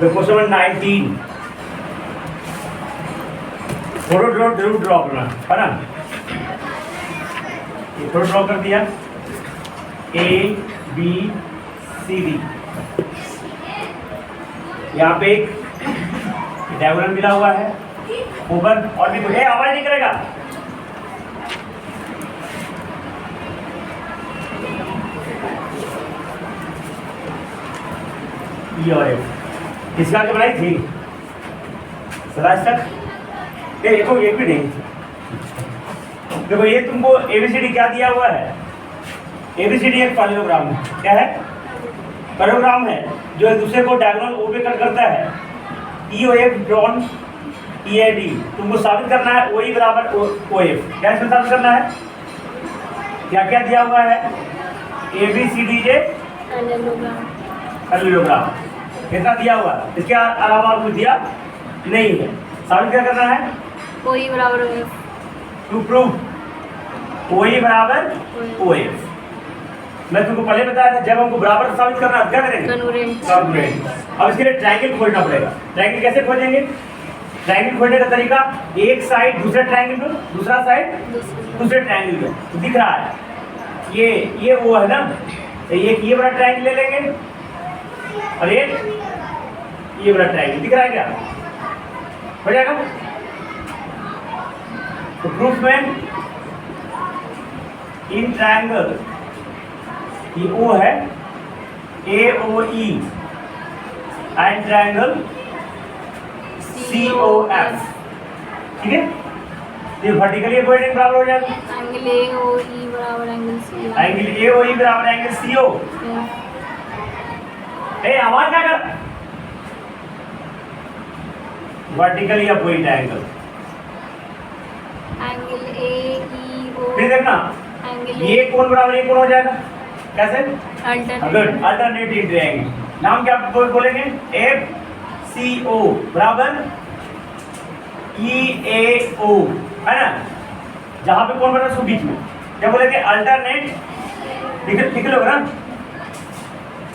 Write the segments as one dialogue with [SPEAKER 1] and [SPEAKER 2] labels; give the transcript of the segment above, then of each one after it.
[SPEAKER 1] Question number 19 photo जरूर draw करना है ना। ये फोटो ड्रॉ कर दिया ABCD। यहाँ पे एक डायग्राम मिला हुआ है ऊपर और भी कुछ आवाज नहीं करेगा। ये और किसका के बनाई थी सलाश तक देखो ये भी नहीं। देखो ये तुमको ABCD क्या दिया हुआ है। ABCD एक पैरेललोग्राम है। क्या है? पैरेललोग्राम है जो एक दूसरे को डायगोनल ओ पे कट करता है। EOF ड्रॉन EAD तुमको साबित करना है OE बराबर OF। क्या इसमें साबित करना है? क्या क्या दिया हुआ है? ABCD जे पैरेललोग्राम कितना दिया हुआ है? इसके अलावा कुछ दिया नहीं है। साबित क्या करना है?
[SPEAKER 2] OE बराबर OF।
[SPEAKER 1] टू प्रूव OE बराबर OF। मैं तुमको पहले बताया था जब हमको बराबर साबित करना है क्या करेंगे? कॉन्ग्रुएंट। अब इसके लिए ट्रायंगल खोजना पड़ेगा। ट्रायंगल कैसे खोजेंगे? ट्रायंगल खोजने का तरीका एक साइड दूसरे ट्रायंगल में, दूसरा साइड दूसरे ट्रायंगल में। तो दिख रहा है ये वो है ना। तो ये बड़ा ट्रायंगल ले लेंगे और ये बड़ा ट्रायंगल दिख रहा है क्या? हो जाएगा। तो प्रूफ में इन ट्रायंगल ये O है AOE एंड ट्रायंगल COF। ठीक है। ये वर्टिकली इक्वेशन बराबर हो जाएगा
[SPEAKER 2] एंगल AOE बराबर एंगल CO।
[SPEAKER 1] एंगल AOE बराबर एंगल CO। आवाज क्या कर vertically opposite angle
[SPEAKER 2] angle AEO
[SPEAKER 1] फिर देखना
[SPEAKER 2] एंगल
[SPEAKER 1] ये कोण बराबर ये कोण हो जाएगा। कैसे?
[SPEAKER 2] Alternate
[SPEAKER 1] alternative triangle. नाम क्या बोलेंगे? FCO बराबर EAO है ना। जहां पे कोण बना उसको बीच में क्या बोलेंगे? अल्टरनेट। लिख लो ना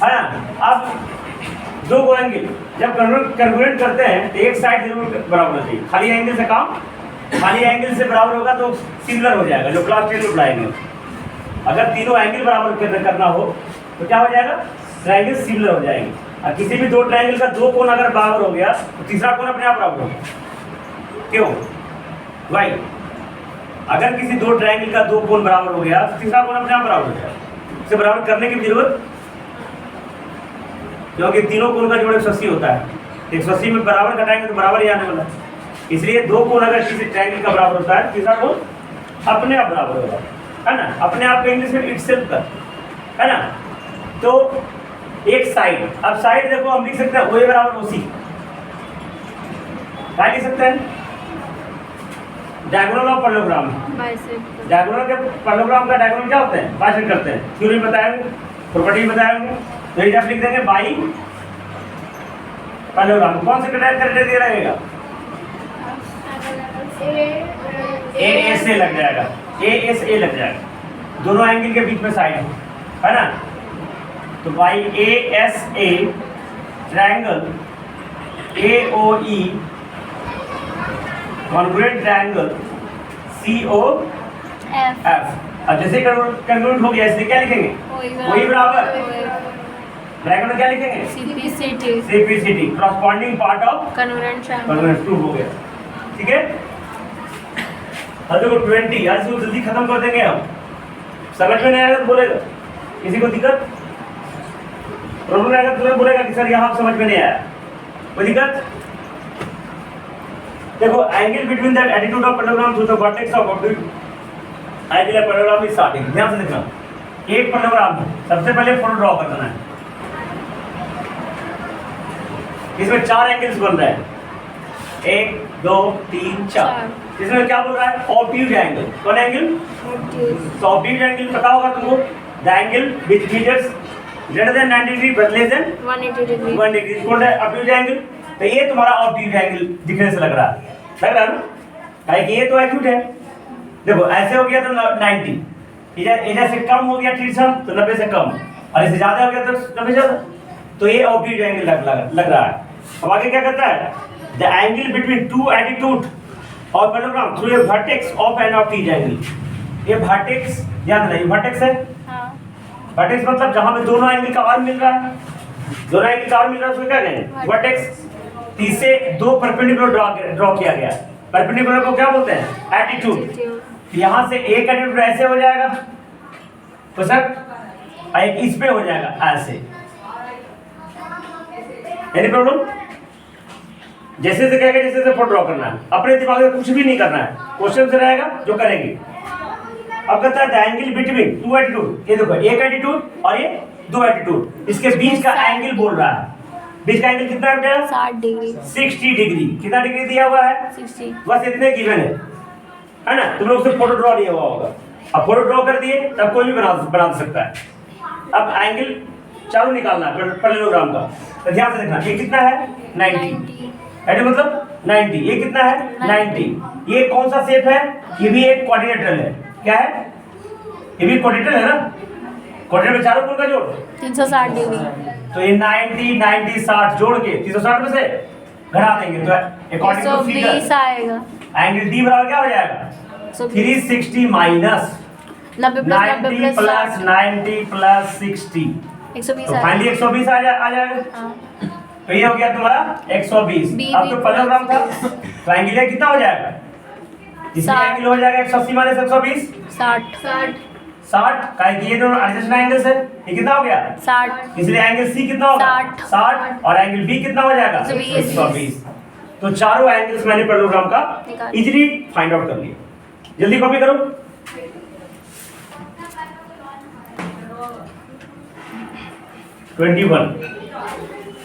[SPEAKER 1] है ना। अब दो एंगल जब कन्वर्ट करते हैं तो एक साइड जरूर बराबर होती है। खाली एंगल से काम खाली एंगल से बराबर होगा तो सिमिलर हो जाएगा जो क्लास 10 में पढ़ाएंगे। अगर तीनों एंगल बराबर करना हो तो क्या हो जाएगा? ट्रायंगल सिमिलर हो जाएंगे। और किसी भी दो ट्रायंगल का दो कोण अगर बराबर हो गया तो तीसरा कोण अपने आप बराबर होगा। क्यों? वाई अगर किसी दो ट्रायंगल का दो कोण बराबर हो गया तो तीसरा कोण अपने आप बराबर हो जाएगा। इसे बराबर करने की जरूरत क्योंकि तीनों कोण का जोड़ 180 होता है। 180 में बराबर घटाएंगे तो बराबर ही आने वाला है। इसलिए दो कोण अगर किसी ट्रायंगल का बराबर होता है तीसरा कोण अपने आप बराबर होगा है ना। अपने आप इंग्लिश में इटसेल्फ का है ना। तो एक साइड अब साइड देखो हम लिख सकते हैं OA बराबर OC। क्या लिख सकते हैं? Diagonal of parallelogram. डायगोनल के पैरेललोग्राम का डायगोनल क्या होते हैं? बाइसेक्ट करते हैं। थ्योरी बताएंगे प्रॉपर्टी बताएंगे। तो ये आप लिख देंगे बाई पैरेललोग्राम। कौन से क्राइटेरिया रहेगा? ASA लग जाएगा। ASA लग जाएगा। दोनों एंगल के बीच में साइड है ना। तो by ASA triangle AOE congruent triangle COF। अब जैसे कन्वर्ट हो गया इसलिए क्या लिखेंगे? OE बराबर ट्रायंगल में क्या लिखेंगे? CPCT corresponding part of
[SPEAKER 2] convergent
[SPEAKER 1] convergent proof हो गया। ठीक है। अब देखो 20 आज इसको जल्दी खत्म कर देंगे हम। समझ में नहीं आएगा तो बोलेगा। किसी को दिक्कत प्रॉब्लम आएगा तो तुरंत बोलेगा कि सर यहाँ समझ में नहीं आया। कोई दिक्कत? देखो angle between the attitude of parallelogram to the vertex of object angle of parallelogram is starting. ध्यान से देखना एक पैरेललोग्राम सबसे पहले फोटो ड्रॉ कर देना है। इसमें 4 एंगल्स बन रहे हैं 1 2 3 4। इसमें क्या बोल रहा है? Obtuse angle. कौन एंगल? तो ऑब्ट्यूज एंगल पता होगा तुमको। The angle which features greater than 90 degree but less than 180 degree कौन है? Obtuse angle. तो ये तुम्हारा ऑब्ट्यूज एंगल दिखने से लग रहा है ना। कि ये तो एक्यूट है। देखो ऐसे हो गया तो 90, इधर से कम हो गया तिरछा तो 90 से कम, और इससे ज्यादा हो गया तो 90 ज्यादा। तो ये ऑब्ट्यूज एंगल लग रहा है। अब आगे क्या कहता है, the angle between two attitude और parallelogram through a vertex of an of each angle. ये वर्टेक्स याद नहीं, वर्टेक्स है,
[SPEAKER 2] हाँ
[SPEAKER 1] वर्टेक्स मतलब जहां पे दोनों एंगल का आर्म मिल रहा है, दोनों एंगल का आर्म मिल रहा है उसको क्या कहेंगे, वर्टेक्स। इसे दो परपेंडिकुलर ड्रॉ किया गया। परपेंडिकुलर को क्या बोलते हैं, एटीट्यूड। यहां से एक एटीट्यूड ऐसे हो जाएगा तो सर एक इस पे हो जाएगा ऐसे, एनी प्रॉब्लम। जैसे से कहेगा जैसे से फोटो ड्रॉ करना है, अपने दिमाग में कुछ भी नहीं करना है, क्वेश्चन से रहेगा जो करेंगे। अब कहता है the angle between two attitude, ये देखो एक एटीट्यूड और ये दो एटीट्यूड, इसके बीच का एंगल बोल रहा है। बीच का एंगल कितना बेटा,
[SPEAKER 2] 60 डिग्री,
[SPEAKER 1] 60 डिग्री। कितना डिग्री दिया हुआ है,
[SPEAKER 2] 60।
[SPEAKER 1] बस इतने गिवन है ना। तुम लोग से फोटो ड्रॉ नहीं हुआ होगा, अब फोटो ड्रॉ कर दिए तब कोई भी बना सकता है। अब एंगल चारों निकालना है पैरेललोग्राम का, तो ध्यान से देखना। ये कितना है 90, मतलब 90। ये कितना है 90। ये कौन सा शेप है, ये भी एक क्वाड्रिलेटरल है। क्या है, ये भी क्वाड्रिलेटरल है ना। क्वाड्रिलेटरल में चारों कोण का जोड़
[SPEAKER 2] 360 डिग्री,
[SPEAKER 1] तो ये 90 90 60 जोड़ के 360 में से घटा देंगे तो अकॉर्डिंग टू फिगर
[SPEAKER 2] 120 आएगा।
[SPEAKER 1] एंगल डी बराबर क्या हो जाएगा, 360 माइनस
[SPEAKER 2] 90
[SPEAKER 1] प्लस 90 प्लस 60,
[SPEAKER 2] 120
[SPEAKER 1] तो फाइनली 120 आ जाएगा।
[SPEAKER 2] हाँ
[SPEAKER 1] तो ये हो गया तुम्हारा 120। अब जो पैरेललोग्राम था तो एंगल ये कितना हो जाएगा, इसका
[SPEAKER 2] 60
[SPEAKER 1] एंगल हो जाएगा 180 माइनस 120 60 का। ये दोनों एडजस्टेंट एंगल्स है, ये कितना हो गया
[SPEAKER 2] 60।
[SPEAKER 1] इसलिए एंगल सी कितना होगा 60 और एंगल बी कितना हो जाएगा 120। तो चारों एंगल्स मैंने पैरेललोग्राम का इजीली फाइंड आउट कर लिया। जल्दी कॉपी करो।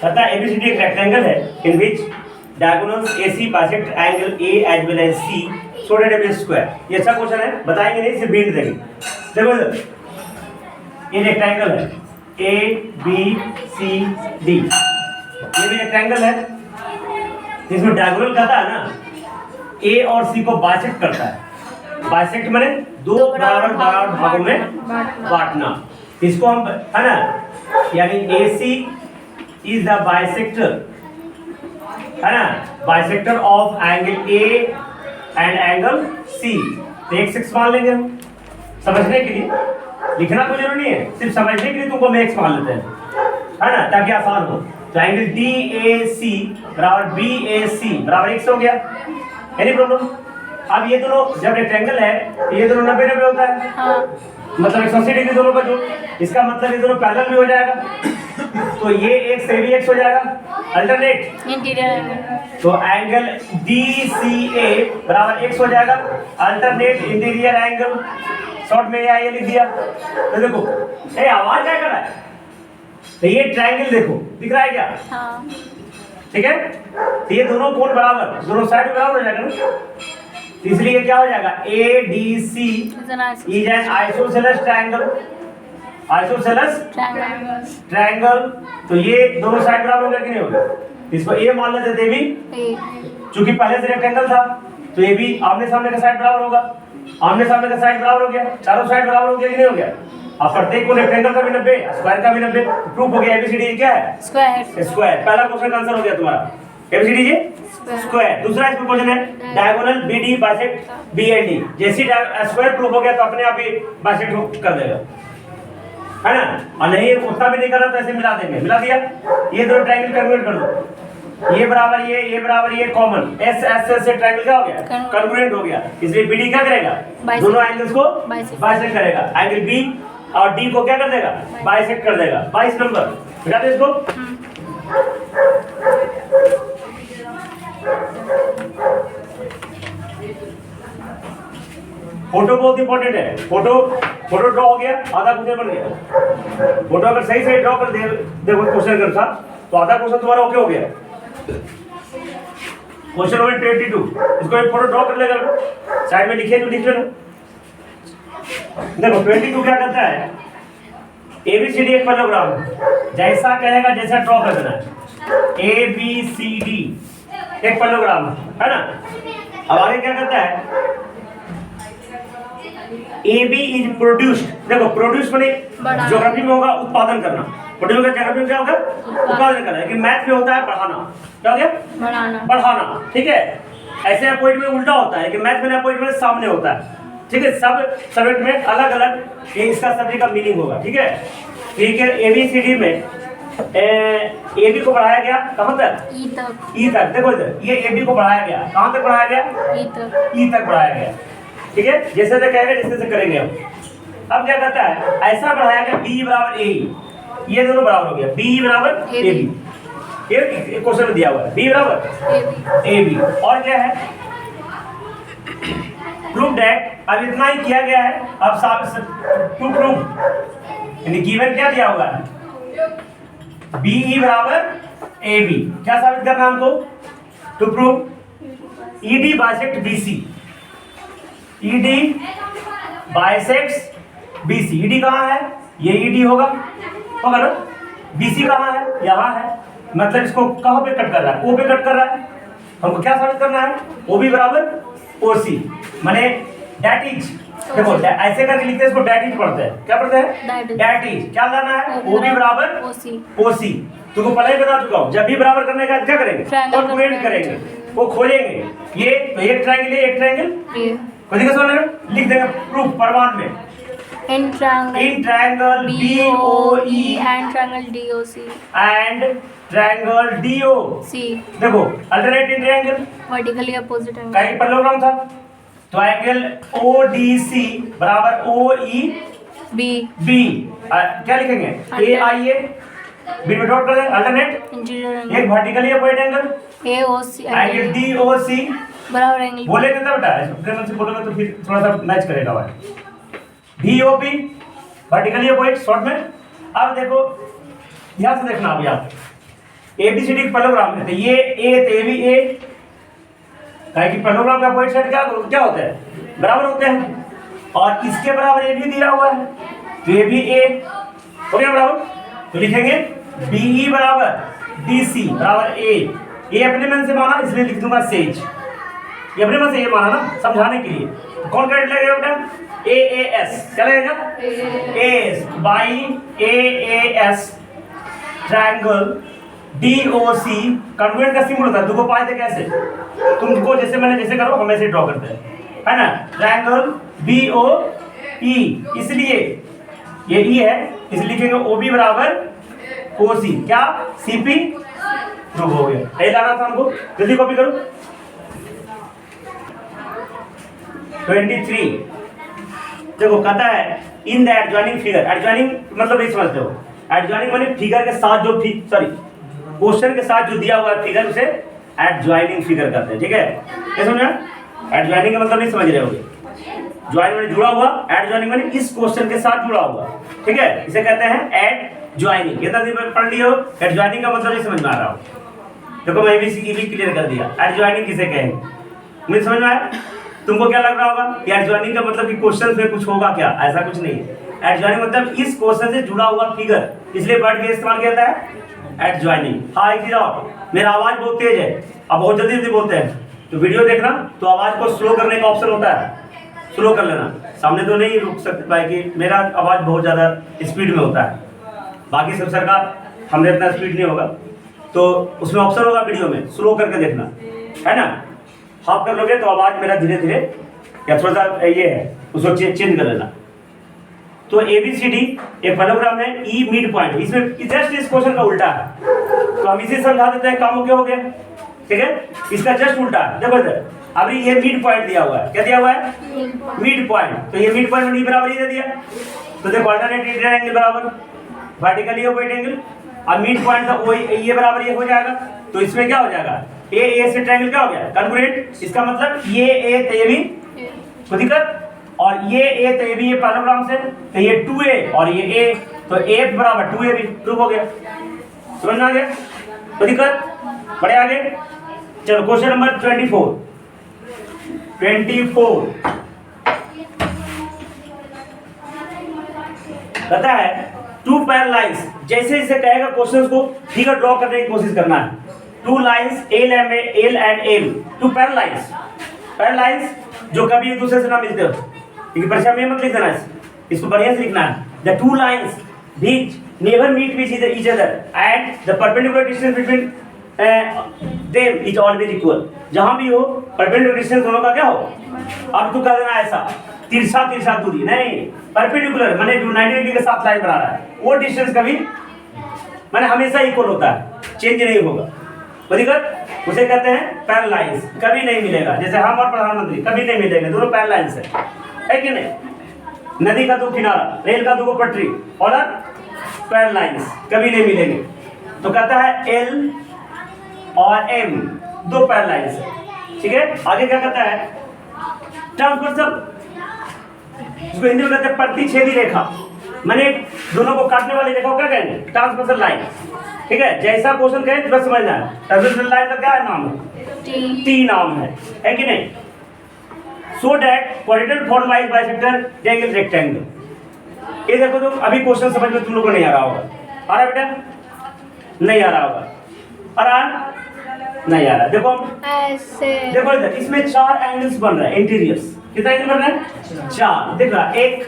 [SPEAKER 1] कहता है ABCD एक रेक्टेंगल है in which diagonals AC bisect angle A as well as C so that it is square। ये अच्छा क्वेश्चन है, बताएंगे नहीं सिर्फ हिंट देंगे। देखो इधर ये रेक्टेंगल है ABCD, ये भी रेक्टेंगल है जिसमें डायगोनल कहता है ना A और C को बाइसेक्ट करता है। बाइसेक्ट माने दो बराबर भागों में बांटना, इसको हम है ना, यानी AC is the bisector, है ना, bisector of angle A and angle C। तो एक 6 मान लेंगे हम समझने के लिए, लिखना कोई जरूरी नहीं है, सिर्फ समझने के लिए तुमको हम x मान लेते हैं, है ना, ताकि आसान हो। तो एंगल DAC बराबर BAC बराबर x हो गया, एनी प्रॉब्लम। अब ये दोनों जब रेक्टेंगल है तो ये दोनों 90 90 होता है,
[SPEAKER 2] हाँ
[SPEAKER 1] मतलब 180 डिग्री दोनों का जोड़, इसका मतलब ये दोनों पैरेलल भी हो जाएगा तो ये एक से भी x हो जाएगा अल्टरनेट
[SPEAKER 2] इंटीरियर एंगल।
[SPEAKER 1] तो एंगल DCA बराबर x हो जाएगा अल्टरनेट इंटीरियर एंगल। शॉर्ट में ये लिख दिया। तो देखो ए आवाज क्या कर रहा है, तो ये ट्रायंगल देखो दिख रहा है क्या,
[SPEAKER 2] हाँ
[SPEAKER 1] ठीक है। तो ये दोनों कोण बराबर, दोनों साइड बराबर हो जाएगा ना, इसलिए क्या हो जाएगा ADC is an isosceles triangle. Isosceles triangle, तो ये दोनों साइड बराबर हो गया कि नहीं हो गया, इसको A मान लेते थे भी, चूंकि पहले से रेक्टेंगल था तो ये भी आमने सामने का साइड बराबर होगा, आमने सामने का साइड बराबर हो गया, चारों साइड बराबर हो गया कि नहीं हो गया। अब प्रत्येक को रेक्टेंगल का भी 90 स्क्वायर का भी 90, प्रूफ हो गया ABCD क्या है स्क्वायर। पहला क्वेश्चन का आंसर हो गया तुम्हारा ABCD जी स्क्वायर। दूसरा इसमें क्वेश्चन है डायगोनल BD बाइसेक्ट BAD, जैसे स्क्वायर प्रूफ हो गया तो अपने आप ही बाइसेक्ट कर देगा, है ना। और नहीं उतना भी नहीं कर रहा तो ऐसे मिला देंगे, मिला दिया, ये दोनों ट्रायंगल कन्वर्ट कर दो, ये बराबर ये कॉमन S से ट्रायंगल क्या हो गया कन्वर्जेंट हो गया, इसलिए BD क्या करेगा दोनों एंगल्स को बाइसेक्ट करेगा, एंगल B और D को क्या कर देगा बाइसेक्ट कर देगा। 22 नंबर बिठा दे इसको। फोटो बहुत इंपॉर्टेंट है, फोटो ड्रॉ हो गया, आधा क्वेश्चन बन गया। फोटो अगर सही सही ड्रॉ कर दे देखो क्वेश्चन के अनुसार तो आधा क्वेश्चन तुम्हारा ओके हो गया। क्वेश्चन नंबर 22, इसको एक फोटो ड्रॉ कर लेगा, साइड में लिखिए तो लिख लेना। देखो 22 क्या कहता है, ABCD एक पैरेललोग्राम जैसा कहेगा जैसा ड्रॉ कर देना है। ABCD एक पैरेललोग्राम है ना। अब आगे क्या कहता है, AB इज प्रोड्यूस्ड, देखो प्रोड्यूस माने ज्योग्राफी में होगा उत्पादन करना, प्रोड्यूस का जगह में क्या होगा, उत्पादन करना। लेकिन मैथ में होता है बढ़ाना। क्या हो गया,
[SPEAKER 2] बढ़ाना।
[SPEAKER 1] बढ़ाना, ठीक है। ऐसे अपॉइंट में उल्टा होता है, लेकिन मैथ में अपॉइंट में सामने होता है, ठीक है। सब सब्जेक्ट में अलग अलग इसका सब्जेक्ट का मीनिंग होगा, ठीक है। ठीक है, ABCD में ए बी को बढ़ाया गया कहाँ तक,
[SPEAKER 2] ई तक।
[SPEAKER 1] ई तक। देखो इधर ये ए बी को बढ़ाया गया कहाँ तक बढ़ाया गया,
[SPEAKER 2] ई तक।
[SPEAKER 1] ई तक बढ़ाया गया, ठीक है। जैसे से कहेगा जैसे से करेंगे हम। अब क्या करता है, ऐसा बढ़ाया गया बी बराबर ए, ये दोनों बराबर हो गया, बी बराबर ए बी। ये क्वेश्चन में दिया हुआ है, बी बराबर ए बी। और क्या है, प्रूव दैट। अब इतना ही किया गया है। अब टू प्रूव, यानी गिवन क्या दिया हुआ है, बी बराबर ए बी। क्या साबित करना हमको, to prove ED bisect BC, ED bisects BC. ED कहाँ है, ये ईडी होगा ना। बीसी कहाँ है, यहाँ है, मतलब इसको कहाँ पे कट कर रहा है, ओ पे कट कर रहा है। हमको क्या साबित करना है, ओ बी बराबर ओसी, माने दैट इज। देखो ऐसे करके लिखते हैं इसको, दैट इज पढ़ते हैं। क्या पढ़ते हैं, दैट इज। क्या लाना है, ओ बी बराबर ओसी। तुमको पहले ही बता चुका हूँ, जब भी बराबर करने का क्या करेंगे, कॉन्क्रीट करेंगे, वो खोलेंगे। ये तो एक ट्रायंगल है, एक ट्रायंगल लिख देंगे प्रूफ प्रमाण में।
[SPEAKER 2] In
[SPEAKER 1] triangle BOE
[SPEAKER 2] and triangle DOC
[SPEAKER 1] and triangle DOC। देखो alternate in triangle
[SPEAKER 2] vertically opposite angle.
[SPEAKER 1] कहीं पैरेललोग्राम था, ट्रायंगल ODC बराबर OEB। क्या लिखेंगे, AIA, बीच में डॉट कर दें, अल्टरनेट।
[SPEAKER 2] इंटीरियर
[SPEAKER 1] एक vertically opposite angle
[SPEAKER 2] AOC
[SPEAKER 1] angle DOC
[SPEAKER 2] बराबर एंगल।
[SPEAKER 1] बोले कितना बेटा, प्रेम से बोलोगे तो फिर थोड़ा सा मैच करेगा भाई। DOP वर्टिकली अपोजिट शॉर्ट में। अब देखो ध्यान से देखना, अभी आप ABCD के पैरेललोग्राम में, तो ये A तो ये भी A, कि पैरेललोग्राम का अपोजिट साइड क्या होता है, बराबर होते हैं। और इसके बराबर ए भी दिया हुआ है, तो ये भी A हो गया बराबर। तो लिखेंगे BE बराबर DC बराबर A। ये अपने मन से माना इसलिए लिख दूंगा सेज, ये अपने मन से ये माना ना समझाने के लिए। तो कौन कैरेक्टर लगेगा बेटा, AAS। क्या लगेगा, AS by AAS triangle DOC। Convent का सिंबल होता है, तुमको पाए थे कैसे, तुमको जैसे मैंने जैसे करो हम ऐसे ड्रॉ करते हैं, है ना। ट्रायंगल BOE, इसलिए ये E है, इसलिए लिखेंगे OB बराबर OC। क्या CP प्रूव हो गया। यही लाना था हमको, जल्दी कॉपी करो। 23 देखो कहता है in the adjoining figure. Adjoining मतलब नहीं समझते हो, एडजॉइनिंग माने फिगर के साथ जो क्वेश्चन के साथ जो दिया हुआ है फिगर, उसे एडजॉइनिंग फिगर कहते हैं, ठीक है। क्या समझा, एडजॉइनिंग का मतलब नहीं समझ रहे होगे। ज्वाइन माने जुड़ा हुआ, एडजॉइनिंग माने इस क्वेश्चन के साथ जुड़ा हुआ, ठीक है। इसे कहते हैं एडजॉइनिंग। ये तक पढ़ लियो, एडजॉइनिंग का मतलब नहीं समझ में आ रहा हो, देखो मैं ABCD भी क्लियर कर दिया। एडजॉइनिंग किसे कहेंगे, मुझे समझ में आया। तुमको क्या लग रहा होगा कि एडजॉइनिंग का मतलब कि क्वेश्चन में कुछ होगा क्या, ऐसा कुछ नहीं है। एडजॉइनिंग मतलब इस क्वेश्चन से जुड़ा हुआ फिगर, इसलिए वर्ड का इस्तेमाल किया जाता है एडजॉइनिंग। हाँ एक चीज, मेरा आवाज बहुत तेज है, अब बहुत जल्दी जल्दी बोलते हैं, तो वीडियो देखना तो आवाज को स्लो करने का ऑप्शन होता है, स्लो कर लेना। सामने तो नहीं रुक सकते पाए कि मेरा आवाज बहुत ज्यादा स्पीड में होता है, बाकी सब सरकार हमने इतना स्पीड नहीं होगा, तो उसमें ऑप्शन होगा वीडियो में, स्लो करके देखना, है ना। हाफ कर लोगे तो आवाज मेरा धीरे धीरे या थोड़ा सा ये है, उसको चेंज कर लेना। तो ABCD एक पैरेललोग्राम है, E मिड पॉइंट, इसमें जस्ट इस क्वेश्चन का उल्टा है, तो हम इसे समझा देते हैं, काम हो गया, ठीक है। इसका जस्ट उल्टा है, देखो इधर अभी ये मिड पॉइंट दिया हुआ है, क्या दिया हुआ है, मिड पॉइंट। तो ये मिड पॉइंट E बराबर ये दे दिया, तो देखो अल्टरनेट एंगल बराबर वर्टिकली अपोजिट एंगल, अब मिड पॉइंट का वो ये बराबर ये हो जाएगा, तो इसमें क्या हो जाएगा, A से ट्रायंगल क्या हो गया, कॉन्ग्रुएंट। इसका मतलब ये A तो ये भी कोई दिक्कत, और ये A तो ये भी, ये पैरेललोग्राम से, तो ये 2A और ये A, तो A बराबर 2A भी प्रूव हो गया। समझ में आ गया, कोई दिक्कत, बढ़े आगे। चलो क्वेश्चन नंबर 24 कहता है टू पैरेलल लाइंस, जैसे जैसे कहेगा क्वेश्चन को फिगर ड्रॉ करने की कोशिश करना है। Two lines L and M, two parallel lines जो कभी एक दूसरे से ना मिलते हो, लेकिन परीक्षा में मत लिख देना, इसको बढ़िया से लिखना है। The two lines which never meet with each other and the perpendicular distance between them is always equal. जहाँ भी हो perpendicular distance दोनों का क्या हो, अब तू कर देना ऐसा तिरछा तिरछा दूरी नहीं, perpendicular माने जो 90 डिग्री के साथ लाइन बना रहा है वो डिस्टेंस कभी माने हमेशा इक्वल होता है, चेंज नहीं होगा। दिक्कत उसे कहते हैं पैरेलल लाइंस, कभी नहीं मिलेगा। जैसे हम और प्रधानमंत्री कभी नहीं मिलेंगे, दोनों पैरेलल लाइंस है कि नहीं। नदी का दो किनारा, रेल का दो पटरी और पैरेलल लाइंस कभी नहीं मिलेंगे। तो कहता है एल और एम दो पैरेलल लाइंस है, ठीक है। आगे क्या कहता है ट्रांसवर्सल, इसको हिंदी में कहते हैं प्रतिच्छेदी रेखा, माने दोनों को काटने वाली रेखा को क्या कहेंगे ट्रांसवर्सल लाइन, ठीक है। जैसा क्वेश्चन कहे तो समझना है ट्रांसवर्सल लाइन का क्या नाम है, टी नाम है कि नहीं। So that क्वाड्रेटर form by bisector triangle rectangle. ये देखो तो अभी क्वेश्चन समझ में तुम लोगों को नहीं आ रहा होगा, आ रहा बेटा नहीं आ रहा होगा, आ रहा नहीं आ रहा। देखो
[SPEAKER 2] ऐसे
[SPEAKER 1] देखो इधर इसमें 4 एंगल्स बन रहा है इंटीरियर्स, कितना एंगल बन रहा है 4, दिख रहा 1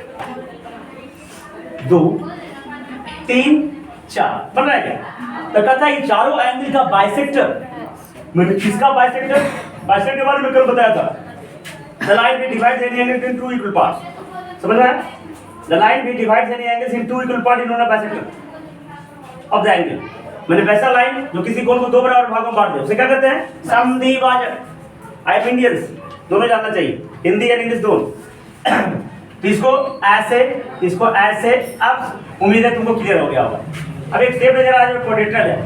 [SPEAKER 1] 2 3 4 बन रहा है क्या। तो कहता है ये चारों एंगल का बाइसेक्टर, मैंने किसका बाइसेक्टर, बाइसेक्टर के बारे में कल बताया था। The line which divides any angle into 2 equal parts, समझ रहा है। The line which divides any angles into 2 equal parts is known as bisector of the angle। मैंने वैसा लाइन जो किसी कोण को 2 बराबर भागों में बांट दे उसे क्या कहते हैं समद्विभाजक। आई एम इंडियंस, दोनों जानना चाहिए, हिंदी और इंग्लिश दोनों। तो इसको ऐसे, अब उम्मीद है तुमको क्लियर हो गया होगा। अब एक स्टेप नजर आ रहा है क्वाड्रेटर है,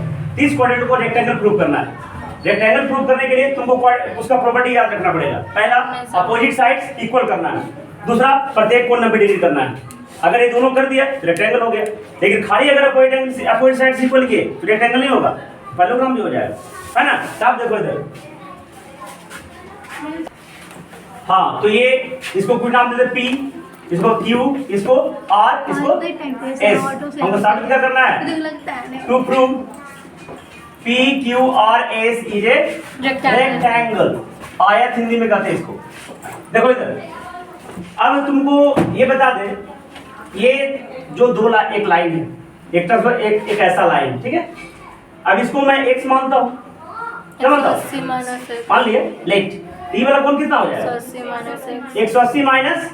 [SPEAKER 1] इस क्वाड्रेटर को रेक्टेंगल प्रूव करना है। रेक्टेंगल प्रूव करने के लिए तुमको उसका प्रॉपर्टी याद रखना पड़ेगा। पहला अपोजिट साइड्स इक्वल करना है, दूसरा प्रत्येक कोण 90 डिग्री करना है। अगर ये दोनों कर दिया तो रेक्टेंगल हो गया, लेकिन खाली अगर अपोजिट साइड्स इक्वल किए तो रेक्टेंगल नहीं होगा, पैरेललोग्राम भी हो जाएगा, है ना। आप देखो इधर, हाँ तो ये इसको कुछ नाम देते P, इसको Q, इसको R, इसको S। हमको साबित क्या करना है to prove P Q R S is a rectangle, आयत हिंदी में कहते हैं इसको। देखो इधर, अब तुमको ये बता दे, ये जो एक लाइन है, एक ट्रांसफर एक ऐसा लाइन, ठीक है। अब इसको मैं x मानता हूँ, क्या मानता हूँ, मान लिए लेट, ये वाला कोण कितना हो जाएगा 180 माइनस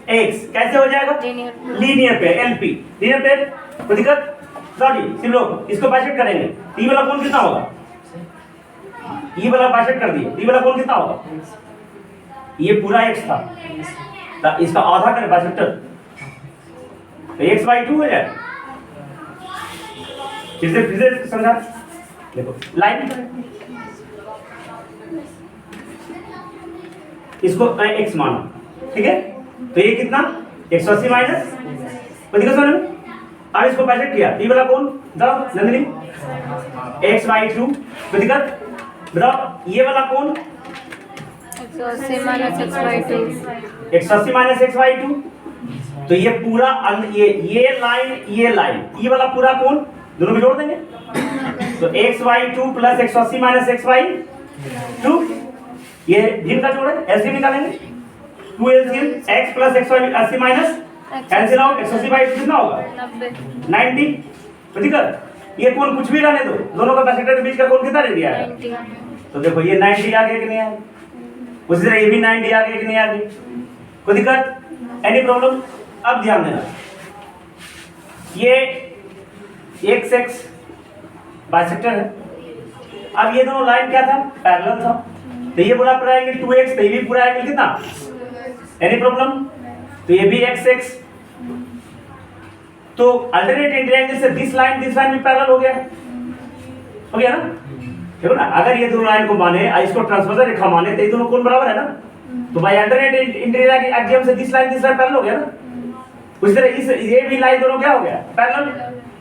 [SPEAKER 1] x, कैसे हो जाएगा linear pair, LP linear pair. कोई दिक्कत सॉरी सिर्फ लोग इसको बाइसेक्ट करेंगे, ये वाला कोण कितना होगा, ये वाला बाइसेक्ट कर दिए, ये वाला कोण कितना होगा, ये पूरा x था तो इसका आधा करें बाइसेक्टर तो x/2 हो जाए। फिर से समझा, देखो लाइन इसको x माना, ठीक है। तो ये कितना 180 माइनस, कोई दिक्कत समझ में। अब इसको बाइसेक्ट किया, ये वाला कोण बताओ नंदिनी x/2, कोई दिक्कत बताओ। ये वाला कोण
[SPEAKER 2] 180 माइनस x/2,
[SPEAKER 1] 180 माइनस x/2, तो ये पूरा ये लाइन ये वाला पूरा कोण दोनों में जोड़ देंगे तो x/2 प्लस 180 माइनस x/2, ये भिन्न का जोड़ है, एलसीएम निकालेंगे 2 LCM x plus 180 minus cancel out, 180/2 कितना होगा 90। तो दिक्कत ये कोण कुछ भी रहने दो, दोनों का बाइसेक्टर के बीच का कोण कितना रह गया है
[SPEAKER 2] 90।
[SPEAKER 1] तो देखो ये 90 आ गया कि नहीं आया, उसी तरह ये भी 90 आ गया कि नहीं आ गया, कोई दिक्कत एनी प्रॉब्लम। अब ध्यान देना, ये x बाइसेक्टर है। अब ये दोनों लाइन क्या था पैरेलल था, तो ये पूरा एंगल 2x, तो ये भी पूरा एंगल कितना, एनी प्रॉब्लम। तो ये भी x, तो अल्टरनेट इंटरएंगल से दिस लाइन भी पैरेलल हो गया ना। देखो ना, अगर ये दोनों लाइन को माने इसको ट्रांसवर्सल रेखा माने तो ये दोनों कोण बराबर है ना, तो बाय अल्टरनेट इंटरएंगल एक्सियम से दिस लाइन पैरेलल हो गया ना। उसी तरह ये भी लाइन दोनों क्या हो गया पैरेलल।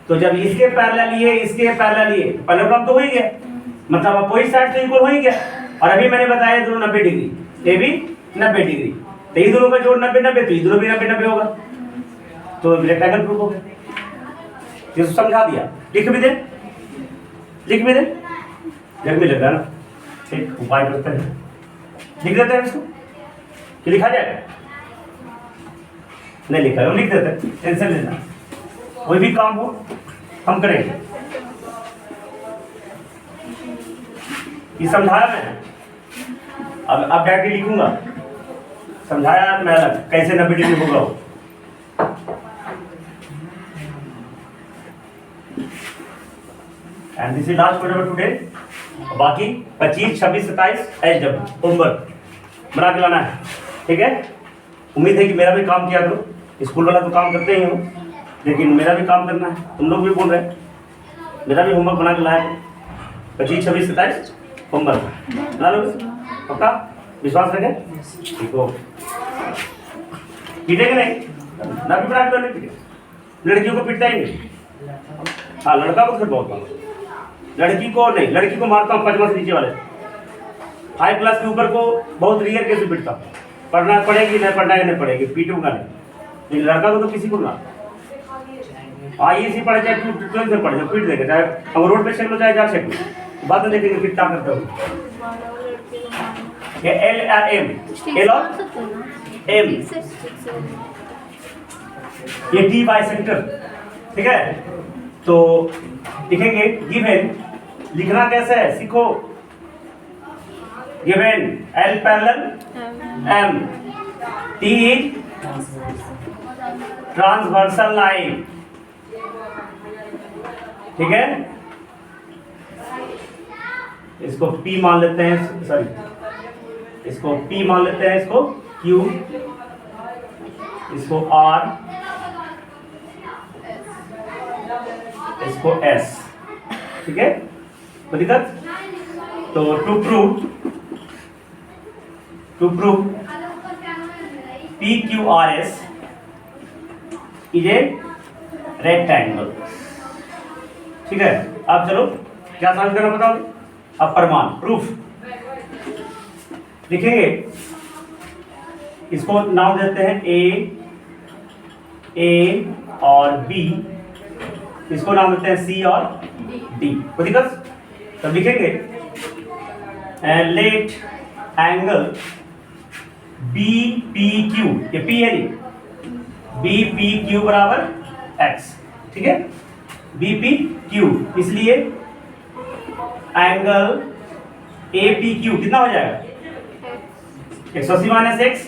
[SPEAKER 1] तो जब इसके पैरेलल ये इसके पैरेलल ये पैरेललोग्राम तो हो ही गया, मतलब अपोजिट साइड तो इक्वल हो ही गया। और अभी मैंने बताया दोनों 90 डिग्री, ये भी 90 डिग्री, तो ये दोनों का जोड़ 90-90, तो ये दोनों भी 90-90 होगा, तो रेक्टेंगल प्रूफ हो गया। ये समझा दिया, लिख भी दे गर्मी लग रहा है ना, ठीक उपाय करते हैं, लिख देते हैं इसको कि लिखा जाएगा, नहीं लिखा है वो लिख देते हैं, टेंशन लेना, कोई भी काम हो हम करेंगे। ये समझाया मैं, अब डायरेक्टली लिखूंगा, समझाया मैं अलग कैसे 90 डिग्री होगा वो। And this is last question for today. बाकी 25, 26, 27 एसडब्ल्यू होमवर्क बना के लाना है, ठीक है। उम्मीद है कि मेरा भी काम किया करो, स्कूल वाला तो काम करते ही हो, लेकिन मेरा भी काम करना है। तुम लोग भी बोल रहे हैं, मेरा भी होमवर्क बना के लाया है। 25, 26, 27 होमवर्क बना लोगे पक्का? विश्वास रखें, ठीक हो। पीटेंगे नहीं ना, भी बना के नहीं पीटे, लड़कियों को पीटता ही नहीं। हाँ लड़का को फिर बहुत मारता, लड़की को नहीं, लड़की को मारता हूँ 5वां से नीचे वाले, 5 क्लास के ऊपर को बहुत रियर केस में पीटता। पढ़ना पड़ेगी, नहीं पढ़ना है नहीं पड़ेगी, पीटूंगा नहीं, लेकिन लड़का को तो किसी को ना। IEC पढ़े चाहे 12th में पढ़े, पीट देगा, चाहे हम रोड पे चेक लो चाहे जहाँ चेक लो, बाद में देखेंगे फिर क्या करते हो। ये L और M, ये D बाइसेक्टर, ठीक है। तो लिखेंगे गिवन, लिखना कैसे है सीखो। Given L parallel M, T transversal line, ठीक है। इसको P मान लेते हैं, सॉरी इसको P मान लेते हैं, इसको Q, इसको R, इसको S, ठीक है। कोई दिक्कत? तो to prove PQRS is a rectangle, ठीक है। अब चलो क्या सॉल्व करना बताओ। अब प्रमाण प्रूफ लिखेंगे, इसको नाम देते हैं A और B, इसको नाम देते हैं C और D। कोई दिक्कत? तब लिखेंगे लेट एंगल BPQ, ये P है नहीं, BPQ बराबर X, ठीक है। BPQ, इसलिए एंगल APQ कितना हो जाएगा? 180 माइनस एक्स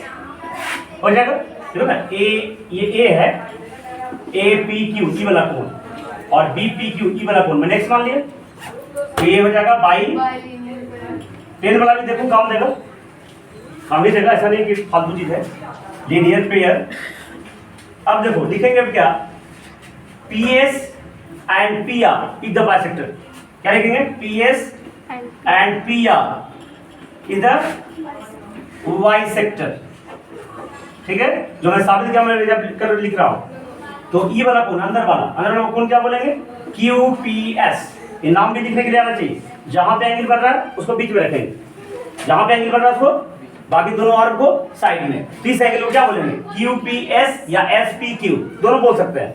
[SPEAKER 1] हो जाएगा। देखो ना, ये A है, APQ ई वाला कोण और BPQ ई वाला कोण मैंने x मान लिया, तो ये हो जाएगा बाई 10 वाला भी देखो काम देगा, काम भी देगा, ऐसा नहीं कि फालतू चीज है, लीनियर पेयर। अब देखो लिखेंगे अब क्या, PS and PR is the bisector. क्या लिखेंगे? PS and PR is the bisector, ठीक है। जो मैं साबित किया, मैं कर लिख रहा हूं। तो ई वाला कोण, अंदर वाला कोण क्या बोलेंगे? QPS। ये नाम भी लिखने के लिए आना चाहिए। जहां पे एंगल बन रहा है उसको बीच में रखेंगे, जहां पे एंगल बन रहा है उसको, बाकी दोनों आर्म को साइड में। इस एंगल को क्या बोलेंगे? QPS या SPQ दोनों बोल सकते हैं।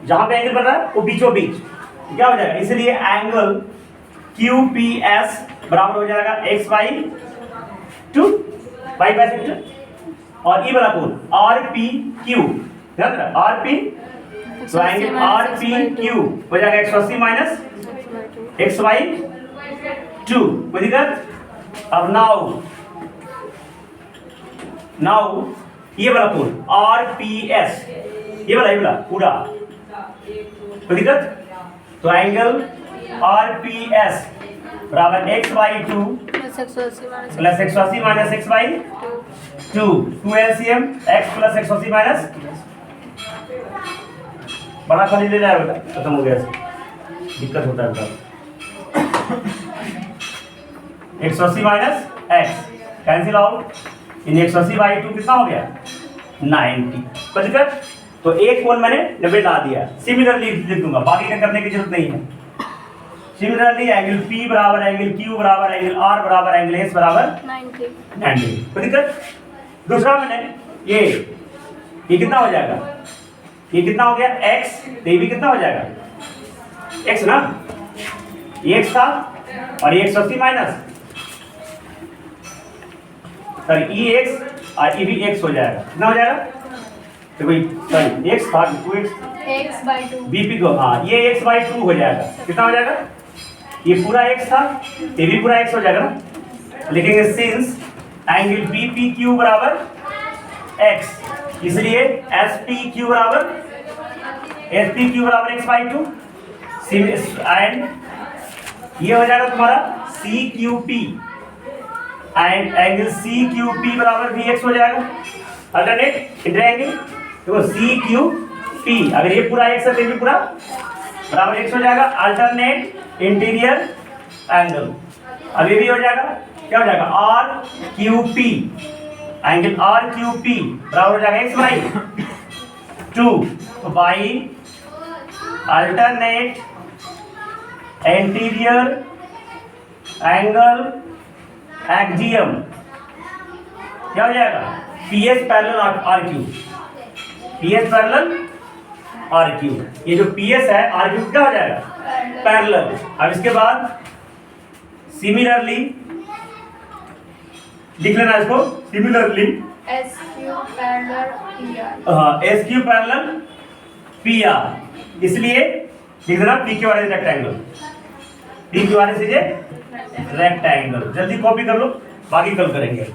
[SPEAKER 1] जहां पे एंगल बन रहा है वो बीचों बीच क्या हो जाएगा, इसलिए एंगल QPS बराबर हो जाएगा x/2 बाई बाइसेक्टर, और ई वाला कोण RPQ, ध्यान रखना RP, तो एंगल RPQ हो जाएगा 180 माइनस x/2। कोई दिक्कत? अब नाउ ये वाला कोण RPS, ये वाला पूरा, कोई दिक्कत? तो एंगल RPS बराबर x/2 plus 180 minus x/2, 2 LCM x plus 180 minus, बड़ा खाली ले जाए बेटा, खत्म हो गया, दिक्कत होता है बेटा। 180 माइनस x कैंसिल आउट, इन 180/2 कितना हो गया? 90। कोई दिक्कत? तो एक कोण मैंने 90 ला दिया, सिमिलरली लिख दूंगा, बाकी का करने की जरूरत नहीं है। सिमिलरली एंगल P बराबर एंगल Q बराबर एंगल R बराबर एंगल S बराबर 90। कोई दिक्कत? दूसरा मैंने ये कितना हो जाएगा? ये कितना हो गया? x, तो ये भी कितना हो जाएगा? x ना, ये x था और ये 180 माइनस, सॉरी ये x और ये भी x हो जाएगा, कितना हो जाएगा? देखो सॉरी एक्स था 2x
[SPEAKER 2] x/2
[SPEAKER 1] बीपी को, हाँ ये x/2 हो जाएगा। कितना हो जाएगा? ये पूरा x था, ये भी पूरा x हो जाएगा ना। लिखेंगे सिंस एंगल BPQ बराबर x, इसलिए SPQ बराबर x/2 एंड ये हो जाएगा तुम्हारा CQP एंड एंगल CQP बराबर भी x हो जाएगा। अल्टरनेट इंटर एंगल देखो CQP, अगर ये पूरा x है तो ये भी पूरा बराबर x हो जाएगा। अल्टरनेट इंटीरियर एंगल, अब ये भी हो जाएगा, क्या हो जाएगा RQP, एंगल RQP बराबर हो जाएगा x/2। तो by alternate interior angle axiom क्या हो जाएगा PS parallel RQ, PS parallel RQ। ये जो PS है RQ क्या हो जाएगा पैरेलल। अब इसके बाद सिमिलरली लिख लेना इसको, similarly
[SPEAKER 2] SQ parallel PR,
[SPEAKER 1] SQ parallel PR, इसलिए लिख देना PQR is rectangle, PQR is rectangle. जल्दी कॉपी कर लो, बाकी कल करेंगे।